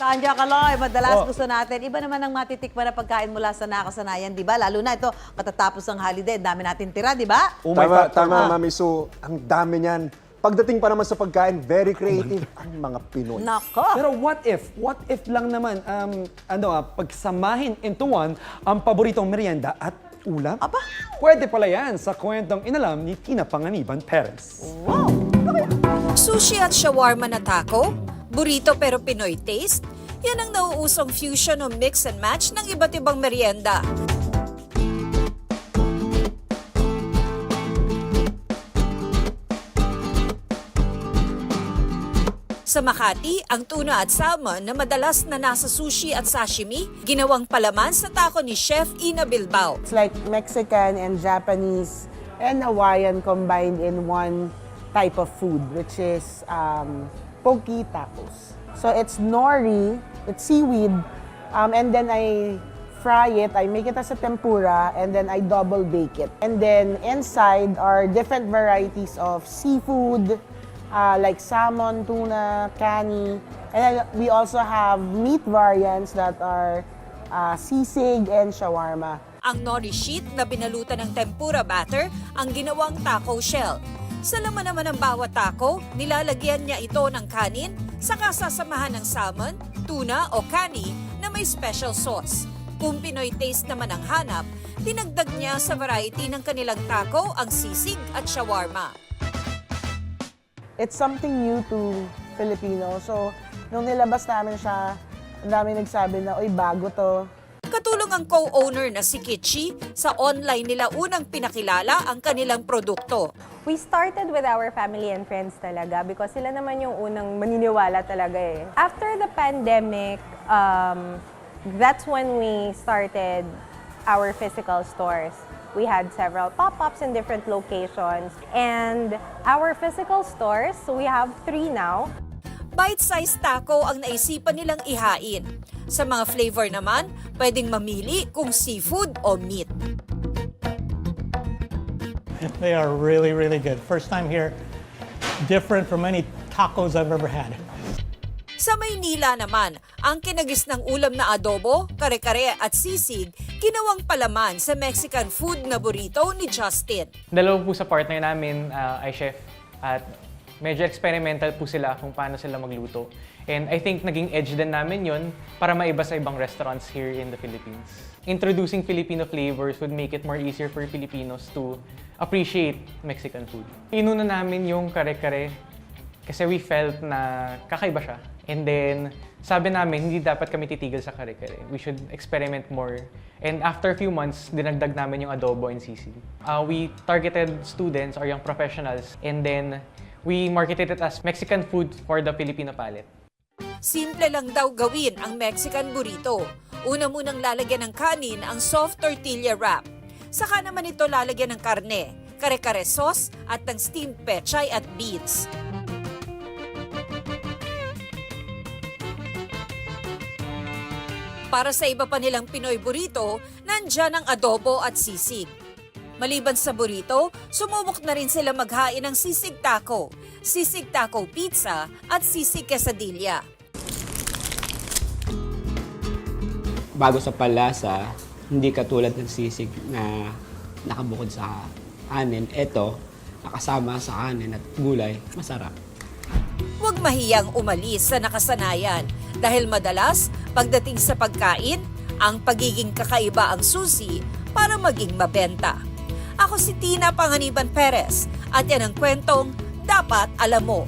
Tanya Kaloy, madalas gusto natin. Iba naman ang matitikman na pagkain mula sa nakasanayan, di ba? Lalo na ito, katatapos ng holiday, dami natin tira, di ba? Tama, Mami Su. Ang dami niyan. Pagdating pa naman sa pagkain, very creative ang mga Pinoy. Nako! Pero what if lang naman, pagsamahin into one ang paboritong merienda at ulam? Aba! Pwede pala yan sa kwentong inalam ni Tina Panganiban Perez. Wow! Sushi at shawarma na taco? Burrito pero Pinoy taste? Yan ang nauusong fusion o mix and match ng iba't ibang merienda. Sa Makati, ang tuna at salmon na madalas na nasa sushi at sashimi, ginawang palaman sa taco ni Chef Ina Bilbao. It's like Mexican and Japanese and Hawaiian combined in one type of food, which is poke tacos. So it's nori, it's seaweed, and then I fry it, I make it as a tempura, and then I double bake it. And then inside are different varieties of seafood, like salmon, tuna, kani. And then we also have meat variants that are sisig and shawarma. Ang nori sheet na binalutan ng tempura batter ang ginawang taco shell. Sa laman naman ng bawat taco, nilalagyan niya ito ng kanin, saka sasamahan ng salmon, tuna o kani na may special sauce. Kung Pinoy taste naman ang hanap, dinagdag niya sa variety ng kanilang taco ang sisig at shawarma. It's something new to Filipino. So, nung nilabas namin siya, ang dami nagsabi na, oy, bago to. Katulong ang co-owner na si Kitchi, sa online nila unang pinakilala ang kanilang produkto. We started with our family and friends talaga because sila naman yung unang maniniwala talaga eh. After the pandemic, that's when we started our physical stores. We had several pop-ups in different locations. And our physical stores, so we have 3 now. Bite-sized taco ang naisipan nilang ihain. Sa mga flavor naman, pwedeng mamili kung seafood o meat. They are really, really good. First time here, different from any tacos I've ever had. Sa Maynila naman, ang kinagis ng ulam na adobo, kare-kare at sisig, ginawang palaman sa Mexican food na burrito ni Justin. Dalawa po sa partner namin ay chef at medyo experimental po sila kung paano sila magluto. And I think naging edge din namin yun para maiba sa ibang restaurants here in the Philippines. Introducing Filipino flavors would make it more easier for Filipinos to appreciate Mexican food. Inuna namin yung kare-kare kasi we felt na kakaiba siya. And then, sabi namin, hindi dapat kami titigil sa kare-kare. We should experiment more. And after a few months, dinagdag namin yung adobo and sisig. We targeted students or young professionals. And then, we marketed it as Mexican food for the Filipino palate. Simple lang daw gawin ang Mexican burrito. Una munang lalagyan ng kanin ang soft tortilla wrap. Saka naman ito lalagyan ng karne, kare-kare sauce at ng steamed pechay at beans. Para sa iba pa nilang Pinoy burrito, nandyan ang adobo at sisig. Maliban sa burrito, sumubok na rin sila maghain ng sisig taco pizza at sisig quesadilla. Bago sa palasa, hindi katulad ng sisig na nakabukod sa kanin. Ito, nakasama sa kanin at gulay, masarap. Huwag mahiyang umalis sa nakasanayan dahil madalas, pagdating sa pagkain, ang pagiging kakaiba ang susi para maging mabenta. Ako si Tina Panganiban Perez at yan ang kwentong dapat alam mo.